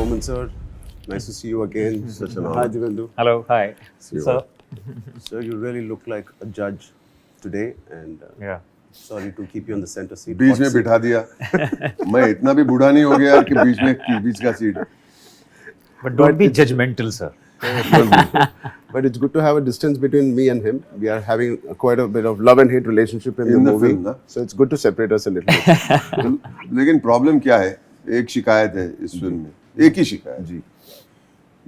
Soman sir, nice to see you again. Such an honor. Hi Divendu. Hello, hi. See you. Sir. Sir, you really look like a judge today, and Yeah. sorry to keep you on the center seat. Beach Hot में seat. बिठा दिया मैं इतना भी बूढ़ा नहीं हो गया कि बीच का seat But don't be judgmental, sir. But it's good to have a distance between me and him. We are having quite a bit of love and hate relationship in the the movie. film, na? So it's good to separate us a little bit. लेकिन problem क्या है एक शिकायत है इस film में एक ही शिकायत जी.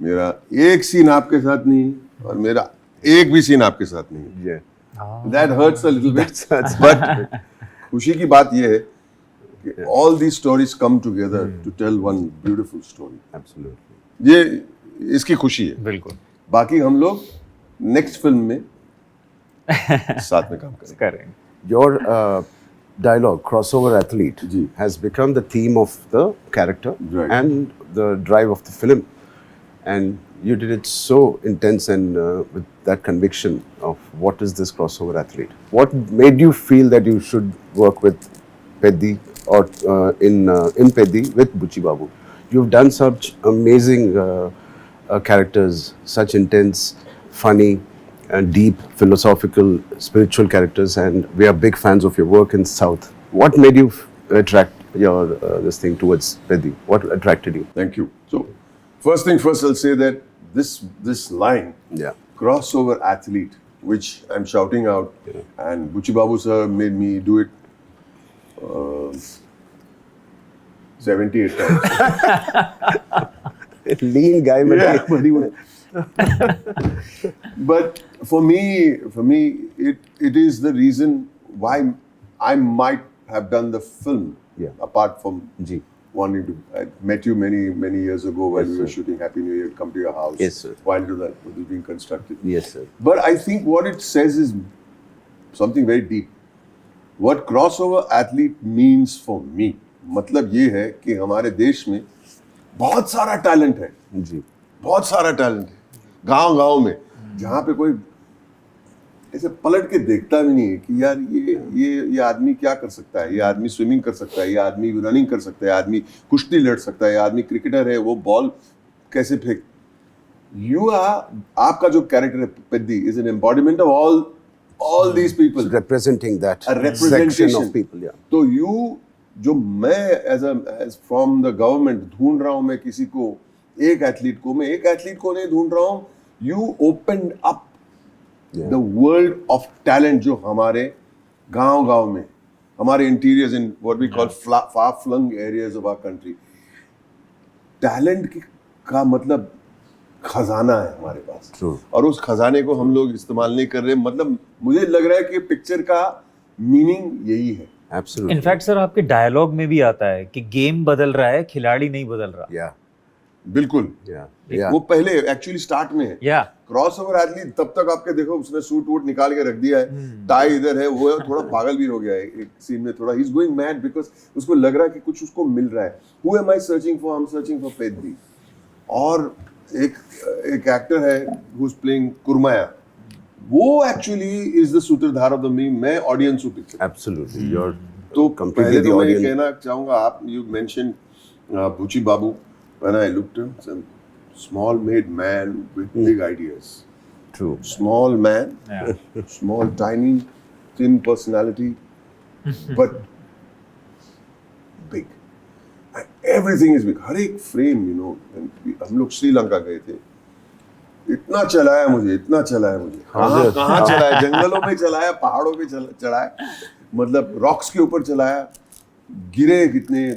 मेरा एक सीन आपके साथ नहीं और मेरा एक भी सीन आपके साथ नहीं Yeah. That hurts a little bit That's but खुशी की बात यह है कि all these stories come together to tell one beautiful story Absolutely. ये इसकी खुशी है बिल्कुल. बाकी हम लोग नेक्स्ट फिल्म में साथ में काम करेंगे करेंगे. Your dialogue, crossover athlete, Ji. has become the theme of the character Right. and the drive of the film. And you did it so intense and with that conviction of what is this crossover athlete. What made you feel that you should work with Peddi or in Peddi with Buchi Babu? You've done such amazing characters, such intense, funny, and deep, philosophical, spiritual characters, and we are big fans of your work in South. What made you attract your this thing towards Peddi? What attracted you? Thank you. So, first thing first, I'll say that this line, Yeah. crossover athlete, which I'm shouting out, and Buchi Babu sir made me do it 78 times. Lean guy, Yeah, but he would. But for me, it is the reason why I might have done the film. Yeah. Apart from Ji. wanting to, I met you many years ago when Yes, we were sir. shooting Happy New Year, come to your house. Yes, sir. While that was being constructed. Yes, sir. But I think what it says is something very deep. What crossover athlete means for me, मतलब ये है कि हमारे देश में बहुत सारा talent है, Ji. बहुत सारा टैलेंट है, गांव में, जहाँ पे कोई ऐसे पलट के देखता भी नहीं है कि यार ये आदमी क्या कर सकता है, ये आदमी स्विमिंग कर सकता है, ये आदमी रनिंग कर सकता है, ये आदमी कुश्ती लड़ सकता है, ये आदमी क्रिकेटर है, वो बॉल कैसे फेंक. आपका जो कैरेक्टर है Peddi is an embodiment of all these people. Representing that A representation section of people, yeah. तो जो मैं as from the government ढूंढ रहा हूँ मैं किसी को एक एथलीट को नहीं ढूंढ रहा हूँ. You opened up Yeah. the world of talent जो हमारे गांव में हमारे interiors in what we call far flung areas of our country. Talent का मतलब खजाना है हमारे पास. True. और उस खजाने को हम लोग इस्तेमाल नहीं कर रहे. मतलब मुझे लग रहा है कि पिक्चर का मीनिंग यही है. Absolutely. इनफैक्ट सर आपके डायलॉग में भी आता है कि गेम बदल रहा है, खिलाड़ी नहीं बदल रहा. Yeah. बिल्कुल. Yeah. Yeah. वो पहले एक्चुअली स्टार्ट में है. या क्रॉसओवर एथलीट तब तक आपके देखो उसने सूट वूट निकाल के रख दिया है, टाई इधर है, वो थोड़ा पागल भी हो गया है एक सीन में, थोड़ा he is going mad because उसको लग रहा है कि कुछ उसको मिल रहा है. Who am I searching for? I am searching for Peddi. और एक एक्टर है हु इज प्लेइंग कुरमाया, वो एक्चुअली इज द सूत्रधार ऑफ द मीम. मैं ऑडियंस हूं पिक्चर. Absolutely. You're तो completely पहले the तो मैं ये audience. कहना चाहूंगा, आप you mention Buchi Babu, when I looked small made man with big ideas. True. Small man, small, tiny, thin personality, but big. And everything is big. हर एक frame, you know. हम लोग श्रीलंका गए थे. इतना चलाया मुझे. कहाँ चलाया? जंगलों में चलाया, पहाड़ों पे चलाया, मतलब रॉक्स के ऊपर चलाया, गिरे कितने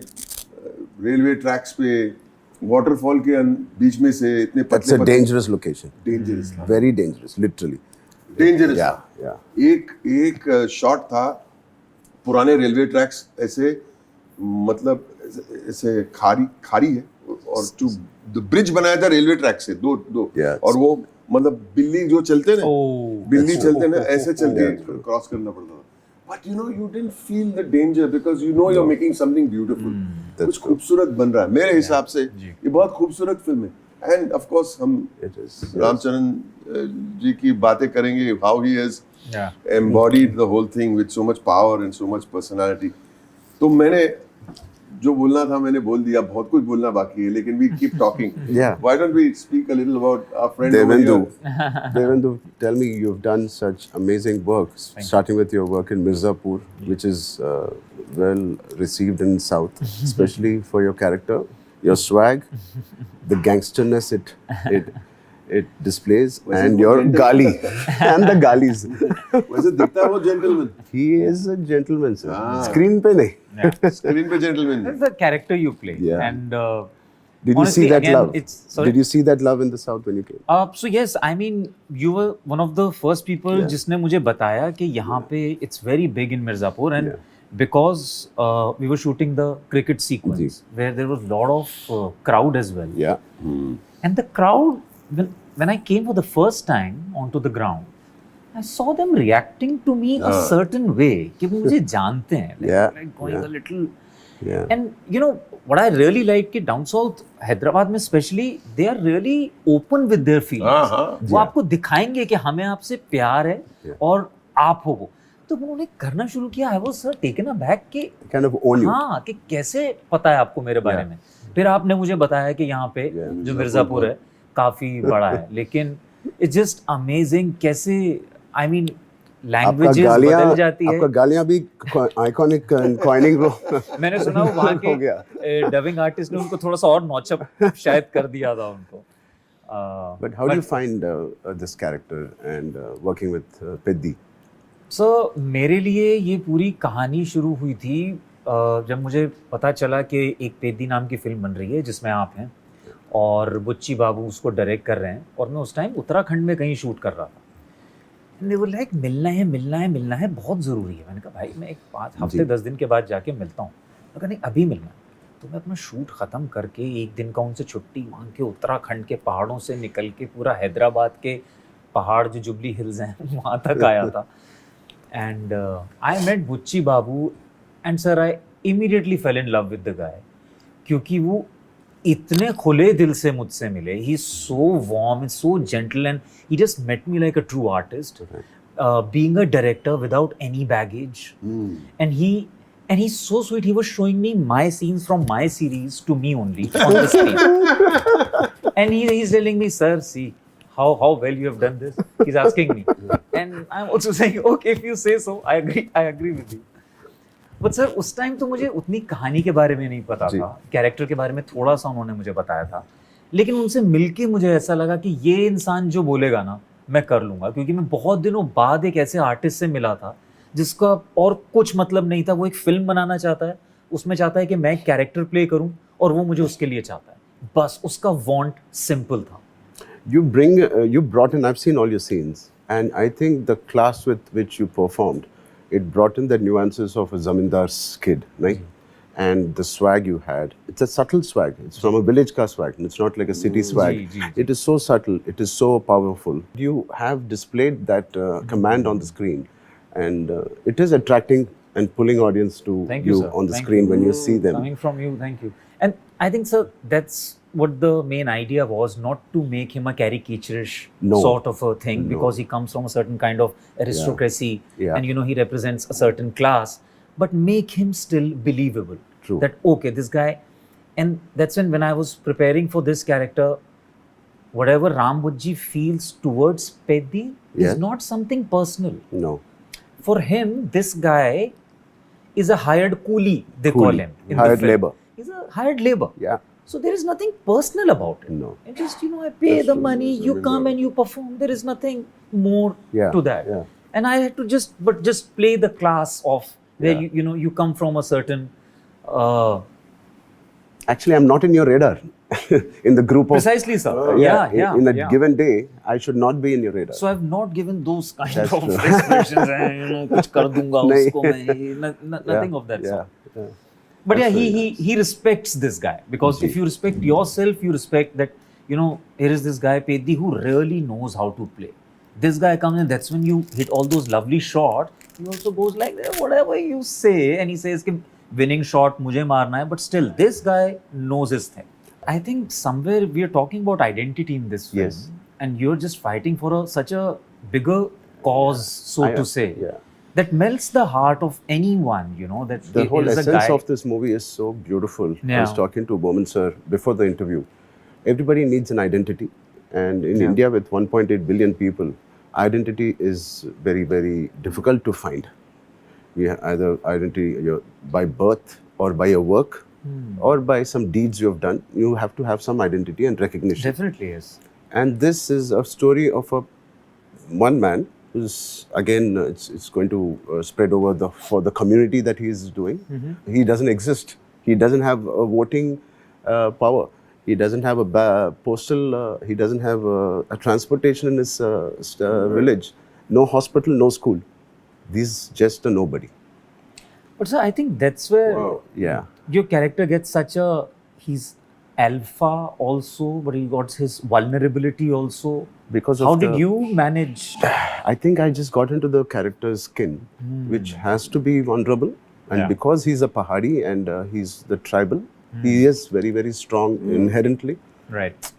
रेलवे ट्रैक्स पे, वाटरफॉल के बीच में से इतने That's a dangerous location. Dangerous था. Very dangerous, literally. Dangerous Yeah. था. Yeah. एक शॉट था, पुराने रेलवे ट्रैक्स ऐसे, मतलब ऐसे खारी है और द ब्रिज बनाया था रेलवे ट्रैक से दो. Yeah. और वो मतलब बिल्ली जो चलते ना, बिल्ली that's चलते ना, ऐसे चल के Yeah. क्रॉस करना पड़ता था. But you didn't feel the danger because you're making something beautiful. कुछ खूबसूरत बन रहा है. मेरे हिसाब से ये बहुत खूबसूरत फिल्म है. And of course हम It is. रामचरण जी की बातें करेंगे, how he has embodied the whole thing with so much power and so much personality. तो मैंने जो बोलना था मैंने बोल दिया, बहुत कुछ बोलना बाकी है, लेकिन we keep talking. Yeah. Why don't we speak a little about our friend over Devendu, here? Devendu, tell me, you've done such amazing work, starting with your work in Mirzapur, which is well received in South, especially for your character, your swag, the gangsterness it displays, वैसे and वो your gentle- gali and the galis. वैसे दिखता है वो gentleman. He is a gentleman, sir. Ah. Screen पे नहीं. Screen पे gentleman. That's the character you play. Yeah. And Did you honestly, see that again, love? sorry? Did you see that love in the South when you came? So yes, I mean, you were one of the first people Yeah. जिसने मुझे बताया कि यहाँ पे it's very big in Mirzapur, and because we were shooting the cricket sequence where there was a lot of crowd as well. Yeah. And the crowd, when I came for the first time onto the ground, I saw them reacting to me a certain way कि वो मुझे जानते हैं, like going a little. Yeah. And you know what I really like कि down south Hyderabad में especially they are really open with their feelings. वो आपको दिखाएंगे कि हमें आपसे प्यार है और आप हो वो. तो उन्होंने करना शुरू किया. I was taken aback कि Kind of own you. हाँ कि कैसे पता है आपको मेरे बारे में. फिर आपने मुझे बताया कि यहाँ पे जो मिर्जापुर है काफी बड़ा है, लेकिन it's just amazing कैसे I mean लैंग्वेजेस बदल जाती है. आपका गालियां भी आइकॉनिक कॉइनिंग रो. मैंने सुना वो वहाँ हो गया. के डबिंग आर्टिस्ट ने उनको थोड़ा सा और नौचप शायद कर दिया था उनको. But how do you find this character and working with Peddi? सो मेरे लिए ये पूरी कहानी शुरू हुई थी जब मुझे पता चला कि एक पेद्दी नाम की फिल्म बन रही है जिसमें आप हैं और बुच्ची बाबू उसको डायरेक्ट कर रहे हैं, और मैं उस टाइम उत्तराखंड में कहीं शूट कर रहा था. they were like मिलना है बहुत ज़रूरी है. मैंने कहा भाई मैं एक 5 हफ्ते 10 दिन के बाद जाके मिलता हूँ. मैं कहा नहीं अभी मिलना है. तो मैं अपना शूट ख़त्म करके एक दिन का उनसे छुट्टी मांग के उत्तराखंड के पहाड़ों से निकल के पूरा हैदराबाद के पहाड़ जो जुबली हिल्स हैं वहाँ तक आया था. And I met Buchi Babu and sir I immediately fell in love with the guy, क्योंकि वो इतने खुले दिल से मुझसे मिले. He is so warm and so gentle and he just met me like a true artist, being a director without any baggage. And he's so sweet. He was showing me my scenes from my series to me only on the screen. And he's telling me, sir, see how well you have done this. He's asking me. And I'm also saying, okay, if you say so, I agree with you. But sir, उस time तो मुझे उतनी कहानी के बारे में नहीं पता था. कैरेक्टर के बारे में थोड़ा सा उन्होंने मुझे बताया था. लेकिन उनसे मिलके मुझे ऐसा लगा कि ये इंसान जो बोलेगा ना मैं कर लूँगा, क्योंकि मैं बहुत दिनों बाद एक ऐसे आर्टिस्ट से मिला था जिसका और कुछ मतलब नहीं था. वो एक फिल्म बनाना चाहता है, उसमें चाहता है कि मैं एक कैरेक्टर प्ले करूं और वो मुझे उसके लिए चाहता है. बस उसका वांट सिंपल था. You brought in, I've seen all your scenes, and I think the class with which you performed, it brought in the nuances of a zamindar's kid, right? And the swag you had, it's a subtle swag. It's from a village ka swag, and it's not like a city swag. It is so subtle, it is so powerful. You have displayed that command on the screen, and it is attracting and pulling audience to you on the screen when you see them. Coming from you, thank you. And I think, sir, that's what the main idea was, not to make him a caricaturish sort of a thing, because he comes from a certain kind of aristocracy, and you know he represents a certain class, but make him still believable. True. That okay, this guy, and that's when I was preparing for this character, whatever Ram Bujji feels towards Peddi is not something personal. No. For him, this guy is a hired coolie, they call him. In hired the film. labor. He's a hired labor. Yeah. So there is nothing personal about it. No. It just, you know, I pay the money, you come and you perform. There is nothing more to that. Yeah. And I had to just play the class of where you know you come from a certain. Actually, I'm not in your radar. In the group of Precisely, sir. In a given day, I should not be in your radar. So I've not given those kind of expressions. You know, कुछ कर दूंगा उसको मैं. Nothing of that sort. Yeah. But yeah, he respects this guy, because if you respect yourself, you respect that, you know, here is this guy Peddi who really knows how to play. This guy comes in, that's when you hit all those lovely shots. He also goes like, whatever you say, and he says कि winning shot मुझे मारना है, but still this guy knows his thing. I think somewhere we are talking about identity in this film, and you're just fighting for such a bigger cause, so to say. Yeah. that melts the heart of anyone, you know, that The whole here's a essence guy. of this movie is so beautiful. I Yeah. was talking to Bowman sir before the interview. Everybody needs an identity, and in Yeah. India with 1.8 billion people, identity is very, very difficult to find. We have either identity by birth or by your work or by some deeds you have done. You have to have some identity and recognition. Definitely is. And this is a story of one man who's again it's going to spread over for the community that he is doing. He doesn't exist. He doesn't have a voting power. He doesn't have a postal. He doesn't have a transportation in his village. No hospital, no school. He's just a nobody. But sir, I think that's where Wow. Yeah. your character gets such a, he's alpha also, but he got his vulnerability also. Because of How did the- you manage? I think I just got into the character's skin, which has to be vulnerable. And Yeah. because he's a Pahari and he's the tribal, he is very, very strong inherently, Right.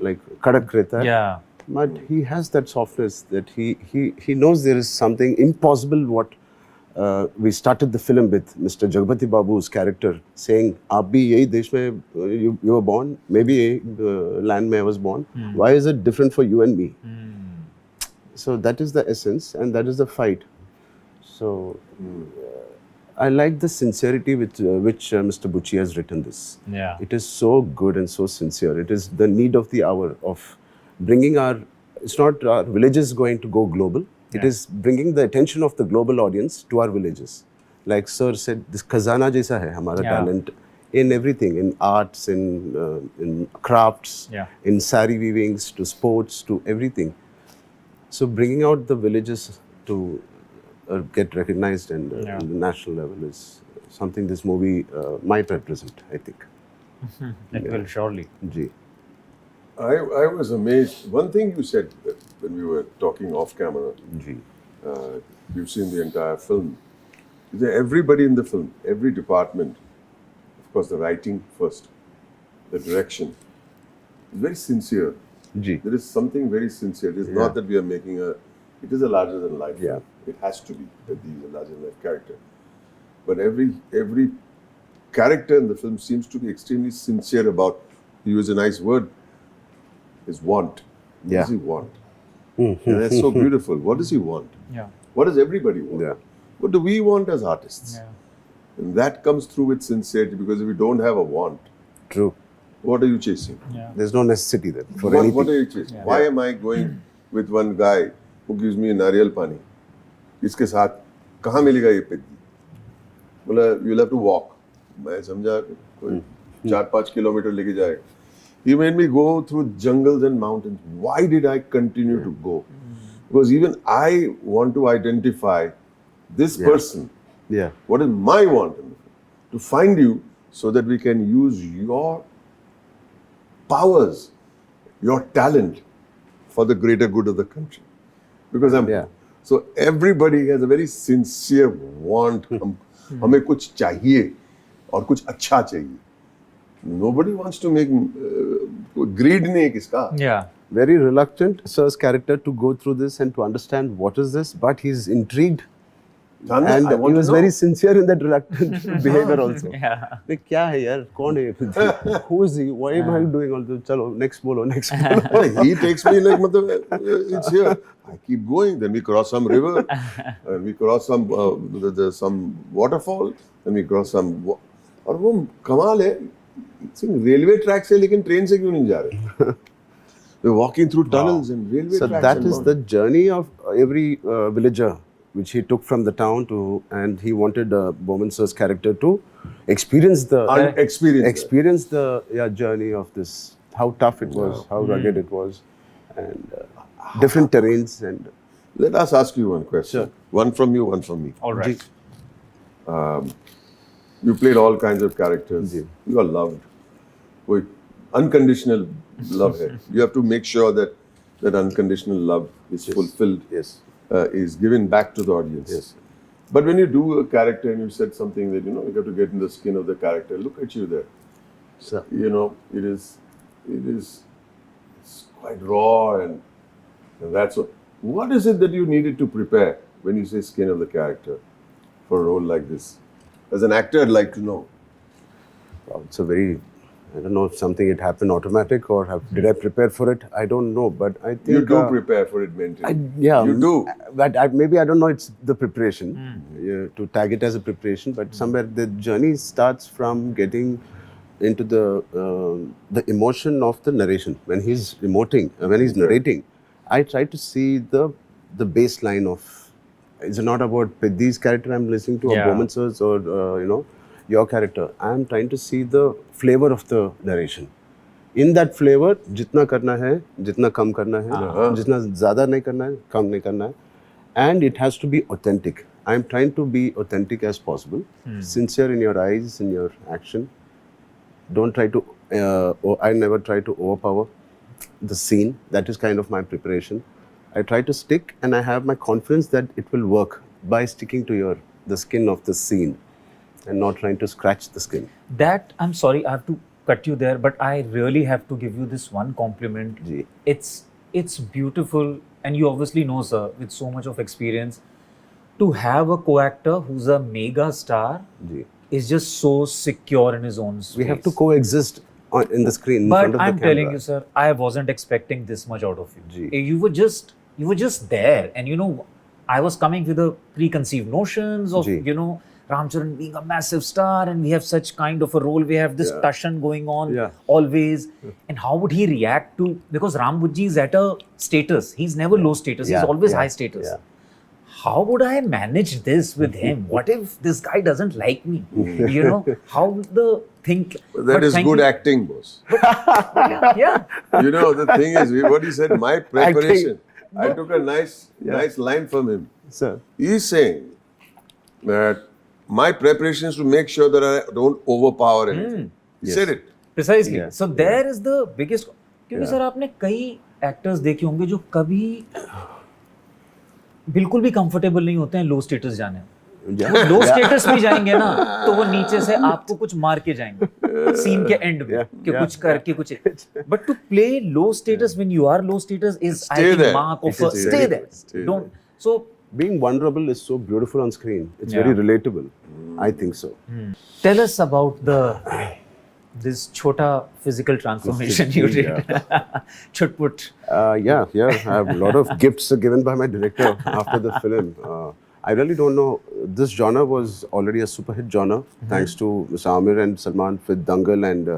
like Kadak Rehta hai. Yeah. But he has that softness that he knows there is something impossible. What we started the film with Mr. Jagpati Babu's character saying, "आप भी यही देश में you were born, maybe यही land में I was born. Why is it different for you and me?" So that is the essence, and that is the fight. So I like the sincerity with which Mr. Bucci has written this. Yeah. It is so good and so sincere. It is the need of the hour of bringing it's not our villages going to go global. It is bringing the attention of the global audience to our villages. Like Sir said, this khazana jaisa hai hamara Yeah. talent in everything, in arts, in crafts, Yeah. in sari weavings, to sports, to everything. So bringing out the villages to get recognized and Yeah. on the national level is something this movie might represent, I think. It will surely. Ji. I was amazed. One thing you said when we were talking off camera, Ji. you've seen the entire film, is that everybody in the film, every department, of course, the writing first, the direction, is very sincere. Ji. There is something very sincere. It is not that we are making it is a larger than life. Yeah. It has to be that he is a larger than life character. But every character in the film seems to be extremely sincere about, to use a nice word, his want. What Yeah. does he want? And that's so beautiful. What does he want? Yeah. What does everybody want? Yeah. What do we want as artists? Yeah. And that comes through with sincerity, because if you don't have a want, True. what are you chasing? Yeah. There's no necessity there for What anything. are you chasing? Yeah. Why am I going with one guy who gives me नारियल पानी? इसके साथ कहाँ मिलेगा ये पेदी? बोला you'll have to walk. मैं समझा कोई 4-5 किलोमीटर लेके जाए. He made me go through jungles and mountains. Why did I continue to go? Because even I want to identify this person. Yeah. What is my want in the film? To find you so that we can use your powers, your talent for the greater good of the country. Because Yeah. so everybody has a very sincere want. हमें कुछ चाहिए और कुछ अच्छा चाहिए. Nobody wants to make greed नहीं है किसका. Yeah. Very reluctant, Sir's character, to go through this and to understand what is this, but he's intrigued. जानना, And I want he to was know. very sincere in that reluctant behavior also. Yeah. भाई क्या है यार, कौन है ये? Who is he? Why am I doing all this? चलो next बोलो, next बोलो. He takes me like मतलब it's here. I keep going. Then we cross some river, and we cross some some waterfall, and we cross some. और वो कमाल है. Railway track से लेकिन ट्रेन से क्यों नहीं जा रहे? We're walking through tunnels and railway So tracks. that and is all. the journey of every villager, which he took from the town to, and he wanted Bowman Sir's character to experience the Experience that. journey of this, how tough it was, how rugged it was, and different terrains and. Let us ask you one question. Sure. One from you, one from me. All right. You played all kinds of characters. Ji. You are loved. कोई unconditional love है. You have to make sure that that unconditional love is fulfilled, Yes. is given back to the audience. Yes. But when you do a character and you said something that, you have to get in the skin of the character, look at you there. So, It's quite raw and that's what is it that you needed to prepare when you say skin of the character for a role like this? As an actor, I'd like to know. Wow, it's a very, I don't know if something it happened automatic or did I prepare for it? I don't know, but I think You do prepare for it mentally. yeah, You do. But maybe I don't know. It's the preparation to tag it as a preparation, but somewhere the journey starts from getting into the emotion of the narration when he's when he's narrating. I try to see the baseline of. It's not about Peddi's character I'm listening to, or Yeah. Bowman sir's, or your character. I'm trying to see the flavor of the narration. In that flavor, जितना करना है, जितना कम करना है, जितना ज़्यादा नहीं करना है, कम नहीं करना है, and it has to be authentic. I'm trying to be authentic as possible, sincere in your eyes, in your action. Don't try to. I never try to overpower the scene. That is kind of my preparation. I try to stick, and I have my confidence that it will work by sticking to the skin of the scene, and not trying to scratch the skin. That, I'm sorry, I have to cut you there, but I really have to give you this one compliment. Ji. It's beautiful, and you obviously know, sir, with so much of experience, to have a co-actor who's a mega star Ji. is just so secure in his own space. We have to coexist in the screen in But front of I'm the camera. telling you, sir, I wasn't expecting this much out of you. Ji. You were just there, and I was coming with the preconceived notions of Ji. Ramcharan being a massive star, and we have such kind of a role. We have this Tashan going on Yeah. always, and how would he react to, because Ram Bujji is at a status. He's never low status. Yeah. He's always Yeah. high status. Yeah. How would I manage this with him? What if this guy doesn't like me? How the think? That but is thank good you- acting, boss. Yeah. The thing is, what he said, my preparation. I took a nice line from him. Sir. He's saying that my preparation is to make sure that I don't overpower anything. He said it. Precisely. Yeah. So there is the biggest. क्योंकि Yeah. Sir आपने कई actors देखे होंगे जो कभी बिल्कुल भी comfortable नहीं होते हैं लो स्टेटस जाने में। Yeah. वो लो स्टेटस में जाएंगे ना तो वो नीचे से आपको कुछ मार के जाएंगे सीन के एंड में Yeah. कि Yeah. कुछ करके कुछ but to play low status when you are low status is I Stay think there. Mark of Stay stay there. There Stay don't so Being vulnerable is so beautiful on screen. It's Yeah. very relatable. I think so. Tell us about the this chota physical transformation you did chutput Yeah. I have a lot of gifts given by my director after the film. I really don't know. This genre was already a super hit genre, thanks to Mr. Amir and Salman with Dangal and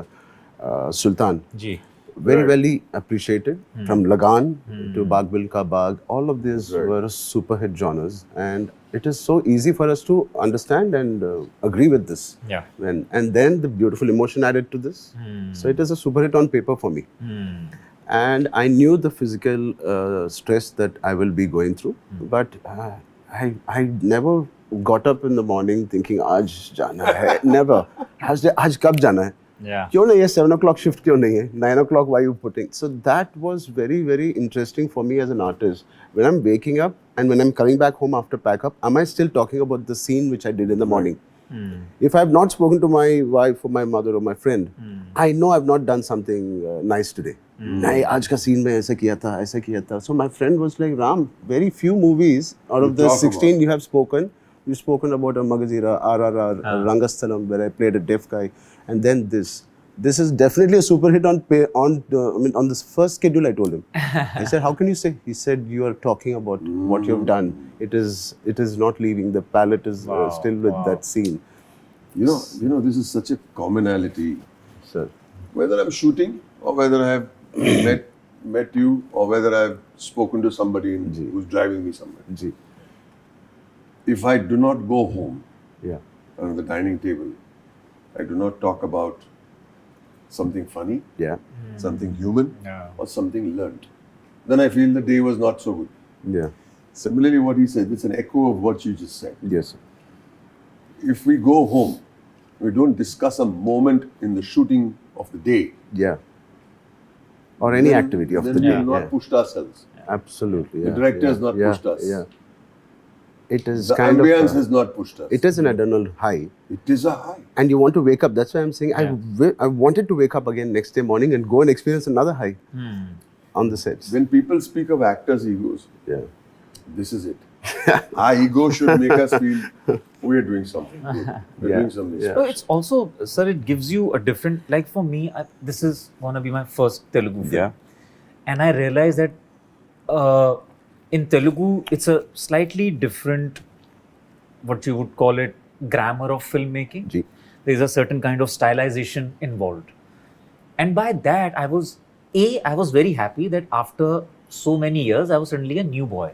Sultan. ji Very well appreciated. From Lagan to Baag Milkha Baag, all of these Right. were super hit genres, and it is so easy for us to understand and agree with this. yeah And then the beautiful emotion added to this. So it is a super hit on paper for me. And I knew the physical stress that I will be going through, but I never got up in the morning thinking, "Aaj jana hai." Never. Aaj kab jana hai? yeah क्यों नहीं है 7 o'clock shift क्यों नहीं है 9 o'clock why you putting so that was very very interesting for me as an artist when I'm waking up and when I'm coming back home after pack up am I still talking about the scene which I did in the morning if I have not spoken to my wife or my mother or my friend I know I've not done something nice today नहीं आज का scene में ऐसा किया था so my friend was like Ram very few movies out of You the talk 16 you have spoken you've spoken about a Magazira, RRR, Rangasthalam, where I played a deaf guy, and then this. This is definitely a super hit on this first schedule. I told him. I said, "How can you say?" He said, "You are talking about what you have done. It is not leaving. The palette is still with that scene." This is such a commonality. Sir, Whether I'm shooting or whether I have met you or whether I've spoken to somebody who's driving me somewhere. Ji, If I do not go home yeah, on the dining table, I do not talk about something funny, yeah, something human, Yeah. or something learnt, then I feel the day was not so good. yeah, Similarly, what he said, it's an echo of what you just said. yes, If we go home, we don't discuss a moment in the shooting of the day. yeah, or any then- activity of then the we day. have not Yeah. pushed ourselves. Absolutely, The yeah, director yeah, has not yeah, pushed us. Yeah, it is The kind ambience of. has not pushed us. It is an adrenal high. It is a high. And you want to wake up. That's why I'm saying I wanted to wake up again next day morning and go and experience another high on the sets. When people speak of actors' egos, Yeah, this is it. Our ego should make us feel we're doing something good. We're doing something Yeah. So it's also, sir, it gives you a different, like for me, this is gonna be my first Telugu film. Yeah. And I realized that in Telugu, it's a slightly different, what you would call it, grammar of filmmaking. Ji. There's a certain kind of stylization involved. And by that, I was very happy that after so many years, I was suddenly a new boy.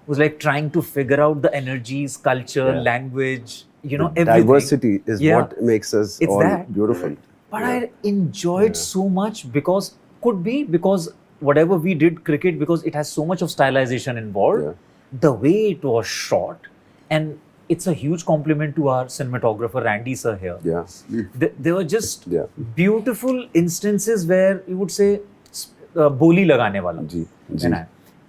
Was like trying to figure out the energies, culture, Yeah. language, you know, The everything. diversity is Yeah. what makes us It's all that. beautiful. But I enjoyed so much because because whatever we did cricket, because it has so much of stylization involved, Yeah. the way it was shot, and it's a huge compliment to our cinematographer Randy sir here. Yeah. There were just Yeah. beautiful instances where you would say बोली लगाने वाला जी, जी. है ना?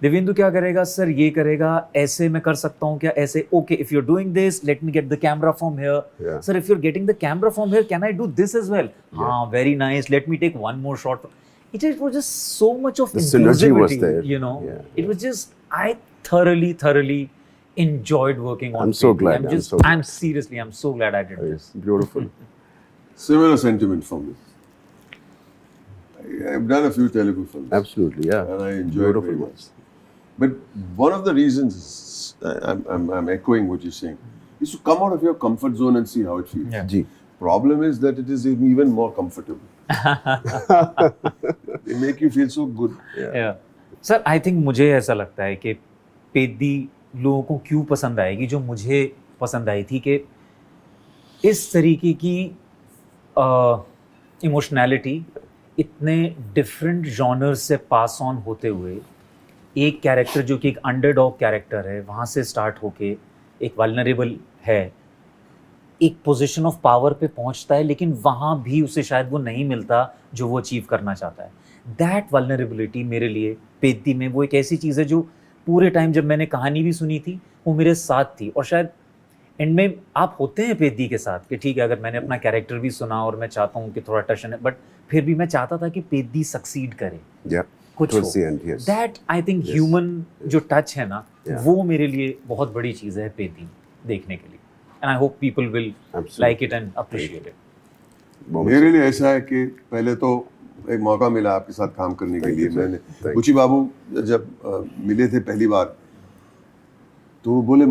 देवेंदु क्या करेगा sir, ये करेगा, ऐसे मैं कर सकता हूँ क्या, ऐसे, okay, if you are doing this let me get the camera from here, Yeah. Sir if you are getting the camera from here can I do this as well, हाँ very nice, let me take one more shot. It was just so much of The synergy was inclusivity, there. you know. Yeah. It was just, I thoroughly enjoyed working on I'm so Pedi. glad, I'm so glad. I'm so glad I did this. It's beautiful. Similar sentiment from me. I've done a few Telugu films. Absolutely, yeah. And I enjoy it very much. But one of the reasons I'm echoing what you're saying is to come out of your comfort zone and see how it feels. Yeah. Ji. Problem is that it is even more comfortable. They make you feel so good. Yeah. Sir I think मुझे ऐसा लगता है कि पेदी लोगों को क्यों पसंद आएगी, जो मुझे पसंद आई थी, कि इस तरीके की इमोशनैलिटी इतने डिफरेंट जॉनर्स से पास ऑन होते हुए, एक कैरेक्टर जो कि एक अंडरडॉग कैरेक्टर है, वहाँ से स्टार्ट होके एक वल्नरेबल है, एक पोजीशन ऑफ पावर पे पहुंचता है, लेकिन वहाँ भी उसे शायद वो नहीं मिलता जो वो अचीव करना चाहता है. दैट वल्नरेबिलिटी मेरे लिए पेद्दी में वो एक ऐसी चीज़ है जो पूरे टाइम जब मैंने कहानी भी सुनी थी वो मेरे साथ थी. और शायद एंड में आप होते हैं पेद्दी के साथ कि ठीक है, अगर मैंने अपना कैरेक्टर भी सुना और मैं चाहता हूँ कि थोड़ा टशन है, बट फिर भी मैं चाहता था कि पेद्दी सक्सीड करे, Yeah. कुछ Towards the end, yes. That I think Yes. Human जो टच है ना, Yeah. वो मेरे लिए बहुत बड़ी चीज़ है पेद्दी देखने के लिए. And I hope people will Absolutely. Like it and appreciate it. मेरे लिए ऐसा है कि पहले तो एक मौका मिला आपके साथ काम करने के Thank लिए. you, sir. मैंने Thank बुची बाबू जब मिले थे पहली बार, तो वो बोले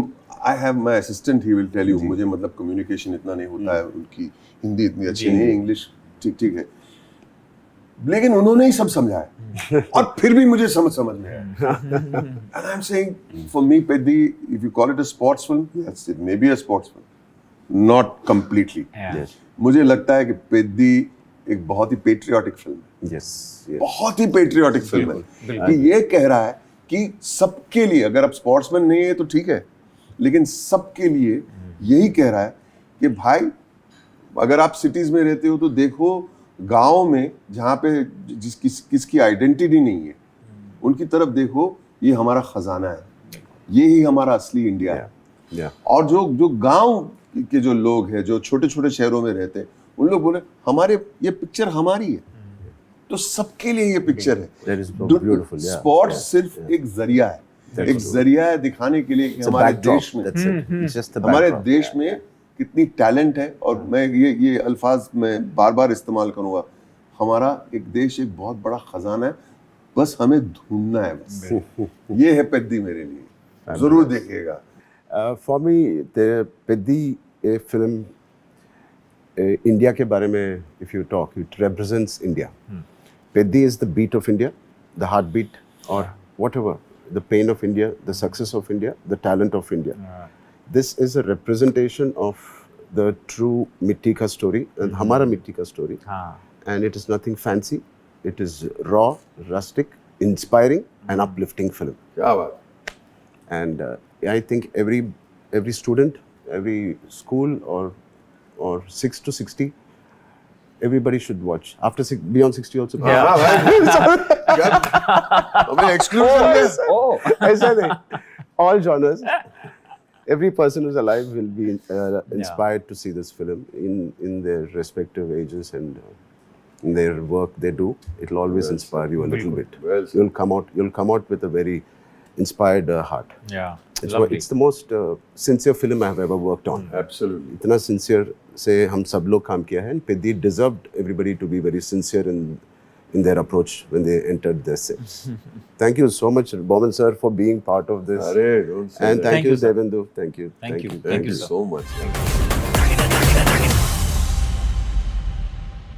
I have my assistant, he will tell you. मुझे मतलब कम्युनिकेशन इतना नहीं होता है, उनकी हिंदी इतनी अच्छी नहीं है, इंग्लिश ठीक ठीक है, लेकिन उन्होंने ही सब समझाया और फिर भी मुझे समझ में आया. And I am saying for me Peddi, if you call it a sports film, yes it may be a sports film, not completely. Yes. मुझे लगता है कि पेद्दी एक बहुत ही पेट्रियाटिक फिल्म है, Yes. Yes. बहुत ही पेट्रियाटिक फिल्म है, कि ये कह रहा है कि सबके लिए, अगर आप स्पोर्ट्समैन नहीं है तो ठीक है, लेकिन सबके लिए यही कह रहा है कि भाई अगर आप सिटीज में रहते हो तो देखो गांव में जहाँ पे किसकी आइडेंटिटी नहीं है, उनकी तरफ देखो, ये हमारा खजाना है, ये ही हमारा असली इंडिया है. Yeah. और जो गांव के जो लोग हैं, जो छोटे छोटे शहरों में रहते हैं, उन लोग बोले हमारे ये पिक्चर हमारी है, तो सबके लिए ये पिक्चर है. That is beautiful. Yeah. Sports Yeah. सिर्फ एक जरिया है, That's एक true. जरिया है दिखाने के लिए कि It's a हमारे backdrop. देश में, That's it. It's just the हमारे backdrop. देश में कितनी टैलेंट है. और मैं ये अल्फाज मैं बार बार इस्तेमाल करूंगा, हमारा एक देश एक बहुत बड़ा खजाना है, बस हमें ढूंढना है. बस ये है पेद्दी मेरे लिए, जरूर देखिएगा. For me, the Peddi film, India के बारे में, if you talk, it represents India. Peddi is the beat of India, the heartbeat, or whatever, the pain of India, the success of India, the talent of India. This is a representation of the true मिट्टी का story, and हमारा मिट्टी का story. हाँ. And it is nothing fancy. It is raw, rustic, inspiring, and uplifting film. क्या बात. And I think every student, every school, or 6 to 60, everybody should watch. Beyond 60 also. हमें exclusive Oh. ऐसा नहीं. All genres. Every person who's alive will be inspired to see this film in their respective ages and in their work they do. It'll always inspire you a little bit. Well said. You'll come out with a very inspired heart. Yeah. Lovely. It's the most sincere film I have ever worked on. Absolutely. इतना sincere से हम सब लोग काम किया है. And Piddi deserved everybody to be very sincere in their approach when they entered their set. Thank you so much, Boman sir, for being part of this. Arey, don't say And that. thank you, sir. Devendu. Thank you. Thank you. Thank you sir. so much.